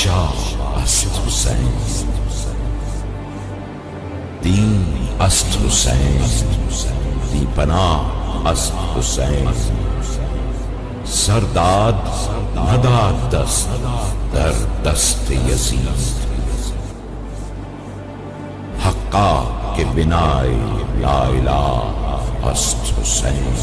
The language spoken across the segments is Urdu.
شاه است حسین، دین است حسین، بی پناه است حسین. سرداد نداد دست در دست یزید، حقا که بنای لا اله است حسین.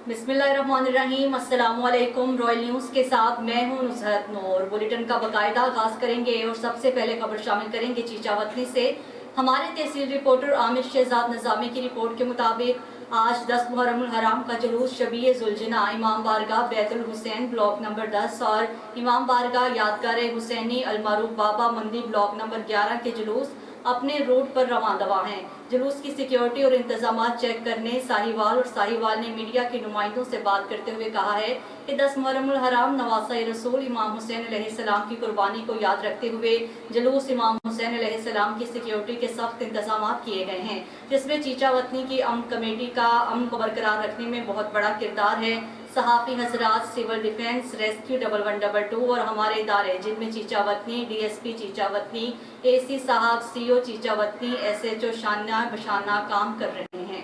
بسم اللہ الرحمن الرحیم. السلام علیکم. رائل نیوز کے ساتھ میں ہوں نصرت نور. بلیٹن کا باقاعدہ آغاز کریں گے اور سب سے پہلے خبر شامل کریں گے چیچا وطنی سے. ہمارے تحصیل رپورٹر عامر شہزاد نظامی کی رپورٹ کے مطابق آج 10 محرم الحرام کا جلوس شبیہ ذوالجناح امام بارگاہ بیت الحسین بلاک نمبر 10 اور امام بارگاہ یادگار حسینی المعروف بابا مندی بلاک نمبر 11 کے جلوس اپنے روٹ پر رواں دواں ہیں. جلوس کی سیکیورٹی اور انتظامات چیک کرنے ساہیوال اور ساہیوال نے میڈیا کے نمائندوں سے بات کرتے ہوئے کہا ہے کہ 10 محرم الحرام نواسہ رسول امام حسین علیہ السلام کی قربانی کو یاد رکھتے ہوئے جلوس امام حسین علیہ السلام کی سیکیورٹی کے سخت انتظامات کیے گئے ہیں، جس میں چیچا وطنی کی امن کمیٹی کا امن کو برقرار رکھنے میں بہت بڑا کردار ہے. صحافی حضرات، سول ڈیفنس، ریسکیو 1112 اور ہمارے ادارے جن میں چیچا وطنی، ڈی ایس پی چیچا وطنی، اے سی صاحب، سی او چیچا وطنی، ایس ایچ او شانہ بشانہ کام کر رہے ہیں.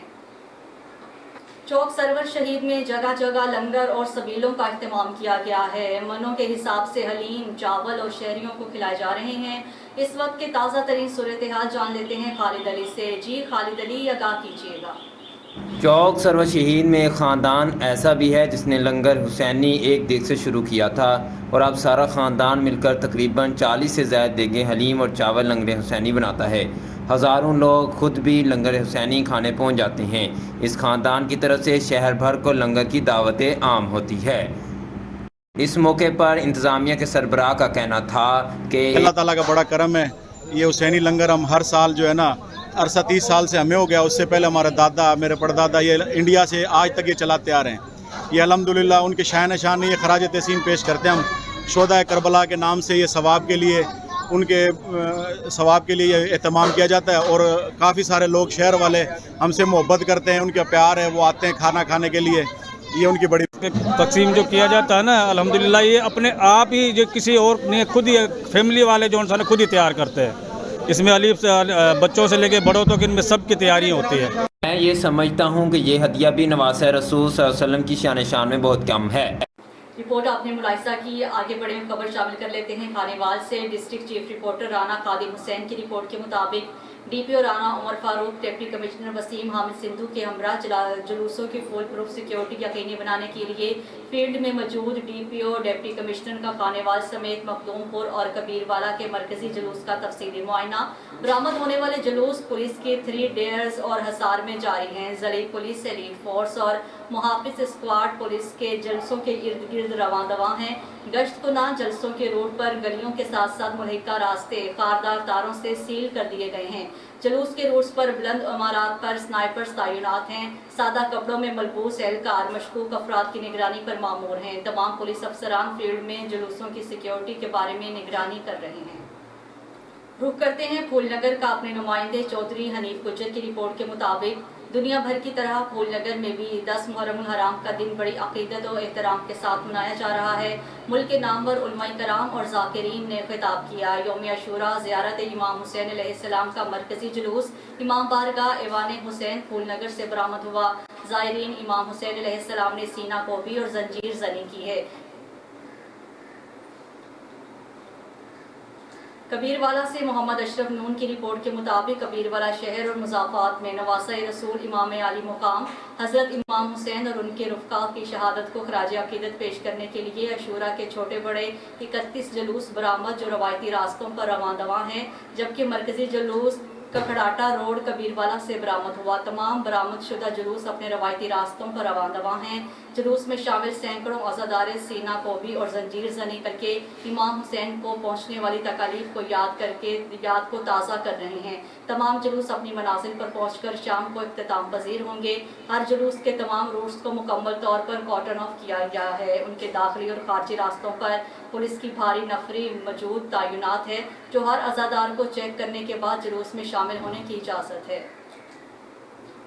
چوک سرور شہید میں جگہ جگہ لنگر اور سبیلوں کا اہتمام کیا گیا ہے. منوں کے حساب سے حلیم، چاول اور شہریوں کو کھلائے جا رہے ہیں. اس وقت کے تازہ ترین صورتحال جان لیتے ہیں خالد علی سے. جی خالد علی، آگاہ کیجیے گا. چوک سرور شہید میں ایک خاندان ایسا بھی ہے جس نے لنگر حسینی ایک دیگ سے شروع کیا تھا اور اب سارا خاندان مل کر تقریباً 40 سے زائد دیگیں حلیم اور چاول لنگر حسینی بناتا ہے. ہزاروں لوگ خود بھی لنگر حسینی کھانے پہنچ جاتے ہیں. اس خاندان کی طرف سے شہر بھر کو لنگر کی دعوت عام ہوتی ہے. اس موقع پر انتظامیہ کے سربراہ کا کہنا تھا کہ اللہ تعالیٰ کا بڑا کرم ہے. یہ حسینی لنگر ہم ہر سال جو ہے نا عرصہ 30 سال سے ہمیں ہو گیا، اس سے پہلے ہمارے دادا، میرے پردادا یہ انڈیا سے آج تک یہ چلاتے آ رہے ہیں. یہ الحمدللہ ان کے شاہ نشان نے یہ خراج تحسین پیش کرتے ہیں. ہم شہدائے کربلا کے نام سے یہ ثواب کے لیے، ان کے ثواب کے لیے یہ اہتمام کیا جاتا ہے. اور کافی سارے لوگ شہر والے ہم سے محبت کرتے ہیں، ان کا پیار ہے، وہ آتے ہیں کھانا کھانے کے لیے. یہ ان کی بڑی تقسیم جو کیا جاتا ہے نا، الحمدللہ یہ اپنے آپ ہی جو کسی اور نے خود ہی فیملی والے جو انسان خود ہی تیار کرتے ہیں. اس میں علیف سے بچوں سے لے کے بڑوں تک ان میں سب کی تیاری ہوتی ہے. میں یہ سمجھتا ہوں کہ یہ ہدیہ بھی نواسہ رسول صلی اللہ علیہ وسلم کی شان شان میں بہت کم ہے. رپورٹ آپ نے ملاحظہ کی. آگے بڑے خبر شامل کر لیتے ہیں خانیوال سے. District chief reporter Rana Khadim Hussain کی رپورٹ کے مطابق ڈی پی او رانا عمر فاروق، ڈپٹی کمشنر وسیم حامد سندھو کے ہمراہ جلوسوں کی فول پروف سیکیورٹی یقینی بنانے کے لیے فیلڈ میں موجود ڈی پی او، ڈپٹی کمشنر کا خانیوال سمیت مخدوم پور اور کبیر والا کے مرکزی جلوس کا تفصیلی معائنہ. برآمد ہونے والے جلوس پولیس کے 3 ڈیئرز اور حصار میں جاری ہیں. ضلعی پولیس، ایلیٹ فورس اور محافظ اسکواڈ پولیس کے جلسوں کے ارد گرد رواں دواں ہیں. گشت کناں جلسوں کے روڈ پر گلیوں کے ساتھ ساتھ ملحقہ راستے خاردار تاروں سے سیل کر دیے گئے ہیں. جلوس کے روٹس پر بلند عمارات پر سنائپرز تعینات ہیں. سادہ کپڑوں میں ملبوس اہلکار مشکوک افراد کی نگرانی پر مامور ہیں. تمام پولیس افسران فیلڈ میں جلوسوں کی سیکیورٹی کے بارے میں نگرانی کر رہے ہیں. رخ کرتے ہیں پھول نگر کا. اپنے نمائندے چودھری حنیف گجر کی رپورٹ کے مطابق دنیا بھر کی طرح پھول نگر میں بھی 10 محرم الحرام کا دن بڑی عقیدت و احترام کے ساتھ منایا جا رہا ہے. ملک کے نامور علماء کرام اور ذاکرین نے خطاب کیا. یوم عاشوراء زیارت امام حسین علیہ السلام کا مرکزی جلوس امام بارگاہ ایوان حسین پھول نگر سے برآمد ہوا. زائرین امام حسین علیہ السلام نے سینہ کوبی اور زنجیر زنی کی ہے. کبیروالا سے محمد اشرف نون کی رپورٹ کے مطابق کبیروالا شہر اور مضافات میں نواسہ رسول امام عالی مقام حضرت امام حسین اور ان کے رفقا کی شہادت کو خراج عقیدت پیش کرنے کے لیے عاشوراء کے چھوٹے بڑے 31 جلوس برآمد جو روایتی راستوں پر رواں دواں ہیں، جبکہ مرکزی جلوس ککھڑاٹا روڈ کبیروالا سے برآمد ہوا. تمام برآمد شدہ جلوس اپنے روایتی راستوں پر رواں دواں ہیں. جلوس میں شامل سینکڑوں عزادار سینہ کوبی اور زنجیر زنی کر کے امام حسین کو پہنچنے والی تکالیف کو یاد کو تازہ کر رہے ہیں. تمام جلوس اپنی منازل پر پہنچ کر شام کو اختتام پذیر ہوں گے. ہر جلوس کے تمام روٹس کو مکمل طور پر کارٹن آف کیا گیا ہے. ان کے داخلی اور خارجی راستوں پر پولیس کی بھاری نفری موجود تعینات ہے، جو ہر عزادار کو چیک کرنے کے بعد جلوس میں شامل ہونے کی اجازت ہے.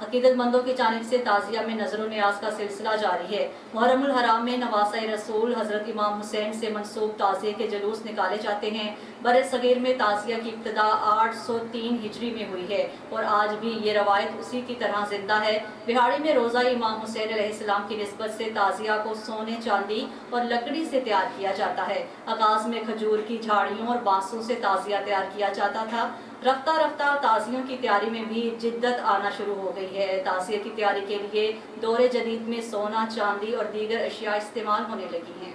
عقیدت مندوں کی جانب سے تعزیہ میں نظر و نیاز کا سلسلہ جاری ہے۔ محرم الحرام میں نواسۂ رسول حضرت امام حسین سے منسوب تعزیے کے جلوس نکالے جاتے ہیں۔ بر صغیر میں تعزیہ کی ابتدا 803 ہجری میں ہوئی ہے اور آج بھی یہ روایت اسی کی طرح زندہ ہے۔ بہاڑی میں روزہ امام حسین علیہ السلام کی نسبت سے تعزیہ کو سونے، چاندی اور لکڑی سے تیار کیا جاتا ہے۔ آغاز میں کھجور کی جھاڑیوں اور بانسوں سے تعزیہ تیار کیا جاتا تھا۔ رفتہ رفتہ تعزیوں کی تیاری میں بھی جدت آنا شروع ہو گئی ہے۔ تعزیے کی تیاری کے لیے دور جدید میں سونا، چاندی اور دیگر اشیاء استعمال ہونے لگی ہیں۔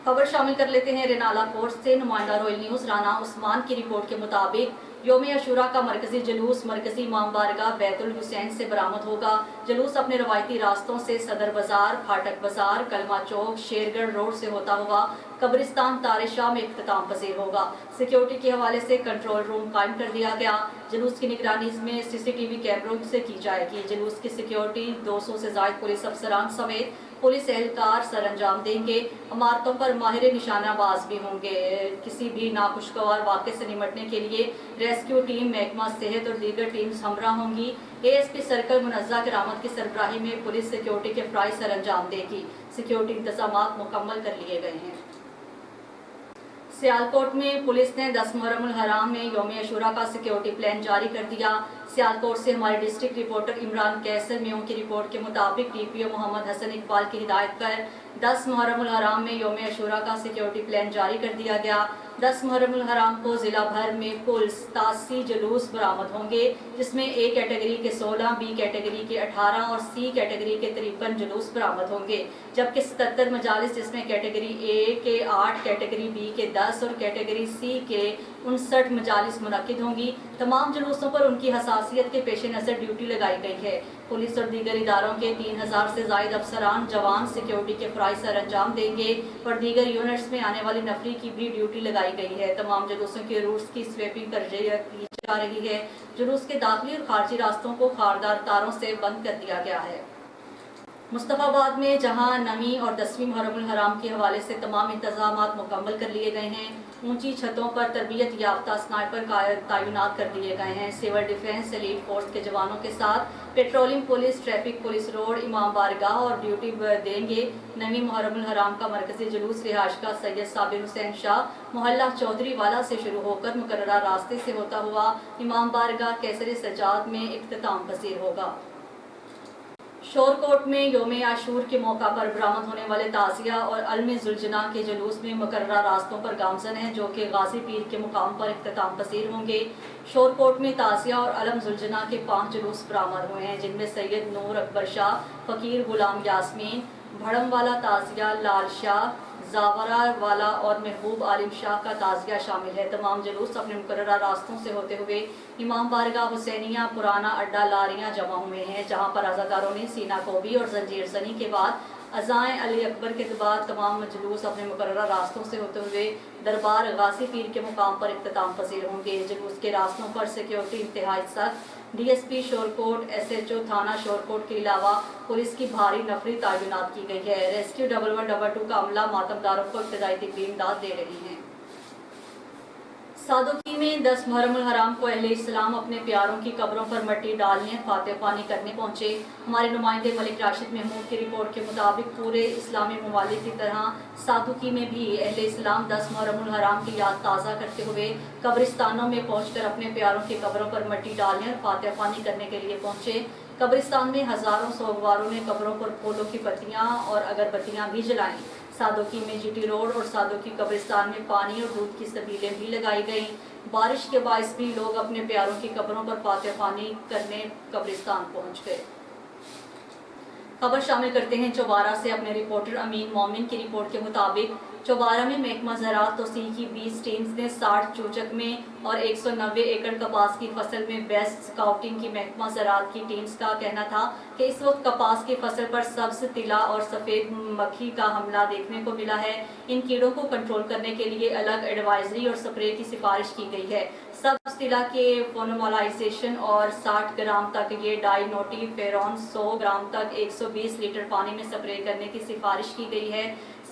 خبر شامل کر لیتے ہیں رینالہ کوٹ سے۔ نمائندہ رائل نیوز رانا عثمان کی رپورٹ کے مطابق یوم عاشوراء کا مرکزی جلوس مرکزی امام بارگاہ بیت الحسین سے برآمد ہوگا۔ جلوس اپنے روایتی راستوں سے صدر بازار، پھاٹک بازار، کلمہ چوک، شیرگڑھ روڈ سے ہوتا ہوا قبرستان طارق شاہ میں اختتام پذیر ہوگا۔ سیکیورٹی کے حوالے سے کنٹرول روم قائم کر دیا گیا۔ جلوس کی نگرانی میں CCTV کیمروں سے کی جائے گی۔ جلوس کی سیکیورٹی 200 سے زائد پولیس افسران سمیت پولیس اہلکار سر انجام دیں گے۔ عمارتوں پر ماہر نشانہ باز بھی ہوں گے۔ کسی بھی ناخوشگوار واقعے سے نمٹنے کے لیے ریسکیو ٹیم، محکمہ صحت اور دیگر ٹیمز ہمراہ ہوں گی۔ ASP سرکل منزہ کرامت کی سربراہی میں پولیس سیکیورٹی کے فرائض سر انجام دے گی۔ سیکیورٹی انتظامات مکمل کر لیے گئے ہیں۔ سیالکوٹ میں پولیس نے 10 محرم الحرام میں یوم عاشوراء کا سیکیورٹی پلان جاری کر دیا۔ سیالکوٹ سے ہمارے ڈسٹرکٹ رپورٹر عمران کیسر میوں کی رپورٹ کے مطابق DPO محمد حسن اقبال کی ہدایت پر 10 محرم الحرام میں یوم عاشوراء کا سیکیورٹی پلان جاری کر دیا گیا۔ 10 محرم الحرام کو ضلع بھر میں کل 87 جلوس برآمد ہوں گے، جس میں A کیٹیگری کے 16، B کیٹیگری کے 18 اور C کیٹیگری کے 53 جلوس برآمد ہوں گے، جبکہ 77 مجالس جس میں کیٹیگری A کے 8، کیٹیگری B کے 10 اور کیٹیگری C کے 59 مجالس منعقد ہوں گی۔ تمام جلوسوں پر ان کی حساسیت کے پیش نظر ڈیوٹی لگائی گئی ہے۔ پولیس اور دیگر اداروں کے 3000 سے زائد افسران جوان سیکیورٹی کے فرائض سر انجام دیں گے اور دیگر یونٹس میں آنے والی نفری کی بھی ڈیوٹی لگائی گئی ہے۔ تمام جلوسوں کے روٹس کی سویپنگ کی جا رہی ہے۔ جلوس کے داخلی اور خارجی راستوں کو خاردار تاروں سے بند کر دیا گیا ہے۔ مصطفیٰ آباد میں جہاں نویں اور 10ویں محرم الحرام کے حوالے سے تمام انتظامات مکمل کر لیے گئے ہیں، اونچی چھتوں پر تربیت یافتہ سنائپر تعینات کر دیے گئے ہیں۔ سول ڈیفنس ایلیٹ فورس کے جوانوں کے ساتھ patrolling police, traffic police road, امام بارگاہ اور ڈیوٹی دیں گے۔ نویں محرم الحرام کا مرکزی جلوس رہائش کا سید صابر حسین شاہ محلہ چودھری والا سے شروع ہو کر مقررہ راستے سے ہوتا ہوا امام بارگاہ کیسر سجاد میں اختتام پذیر ہوگا۔ شورکوٹ میں یوم عاشور کے موقع پر برآمد ہونے والے تعزیہ اور علم ذوالجناح کے جلوس میں مقررہ راستوں پر گامزن ہیں، جو کہ غازی پیر کے مقام پر اختتام پذیر ہوں گے۔ شورکوٹ میں تعزیہ اور علم ذوالجناح کے 5 جلوس برآمد ہوئے ہیں، جن میں سید نور اکبر شاہ، فقیر غلام یاسمین، بھڑم والا تعزیہ، لال شاہ، زاورہ والا اور محبوب عالم شاہ کا تعزیہ شامل ہے۔ تمام جلوس اپنے مقررہ راستوں سے ہوتے ہوئے امام بارگاہ حسینیہ پرانا اڈا لاریاں جمع ہوئے ہیں، جہاں پر عزاداروں نے سینہ کوبی اور زنجیر زنی کے بعد عزائیں علی اکبر کے بعد تمام جلوس اپنے مقررہ راستوں سے ہوتے ہوئے دربار غازی پیر کے مقام پر اختتام پذیر ہوں گے۔ جلوس کے راستوں پر سیکیورٹی انتہائی سخت، DSP شورکوٹ، SHO تھانہ شورکوٹ کے علاوہ پولیس کی بھاری نفری تعینات کی گئی ہے۔ ریسکیو 1122 کا عملہ ماتمداروں کو ابتدائی طبی امداد دے رہی ہیں۔ سادوکی میں 10 محرم الحرام کو اہل اسلام اپنے پیاروں کی قبروں پر مٹی ڈالنے، فاتح خوانی کرنے پہنچے۔ ہمارے نمائندے ملک راشد محمود کی رپورٹ کے مطابق پورے اسلامی ممالک کی طرح سادوکی میں بھی اہل اسلام 10 محرم الحرام کی یاد تازہ کرتے ہوئے قبرستانوں میں پہنچ کر اپنے پیاروں کی قبروں پر مٹی ڈالنے اور فاتح خوانی کرنے کے لیے پہنچے۔ قبرستان میں ہزاروں سوگواروں نے قبروں پر پھولوں کی پتیاں اور اگربتیاں بھی جلائیں۔ سادوکی میں GT روڈ اور سادوکی قبرستان میں پانی اور دودھ کی سبیلیں بھی لگائی گئیں۔ بارش کے باعث بھی لوگ اپنے پیاروں کی قبروں پر فاتح خوانی کرنے قبرستان پہنچ گئے۔ خبر شامل کرتے ہیں چوبارہ سے اپنے رپورٹر امین مومن کی رپورٹ کے مطابق چوبارہ میں محکمہ زراعت توسیع کی 20 ٹیمز نے 60 چوچک میں اور 190 ایکڑ کپاس کی فصل میں بیسٹ سکاؤٹنگ کی۔ محکمہ زراعت کی ٹیمز کا کہنا تھا کہ اس وقت کپاس کی فصل پر سبز تیلا اور سفید مکھی کا حملہ دیکھنے کو ملا ہے۔ ان کیڑوں کو کنٹرول کرنے کے لیے الگ ایڈوائزری اور سپرے کی سفارش کی گئی ہے۔ سبز تیلا کے فونوملائزیشن اور 60 گرام تک یہ ڈائی نوٹی فیرون 100 گرام تک 120 لیٹر پانی میں سپرے کرنے کی سفارش کی گئی ہے۔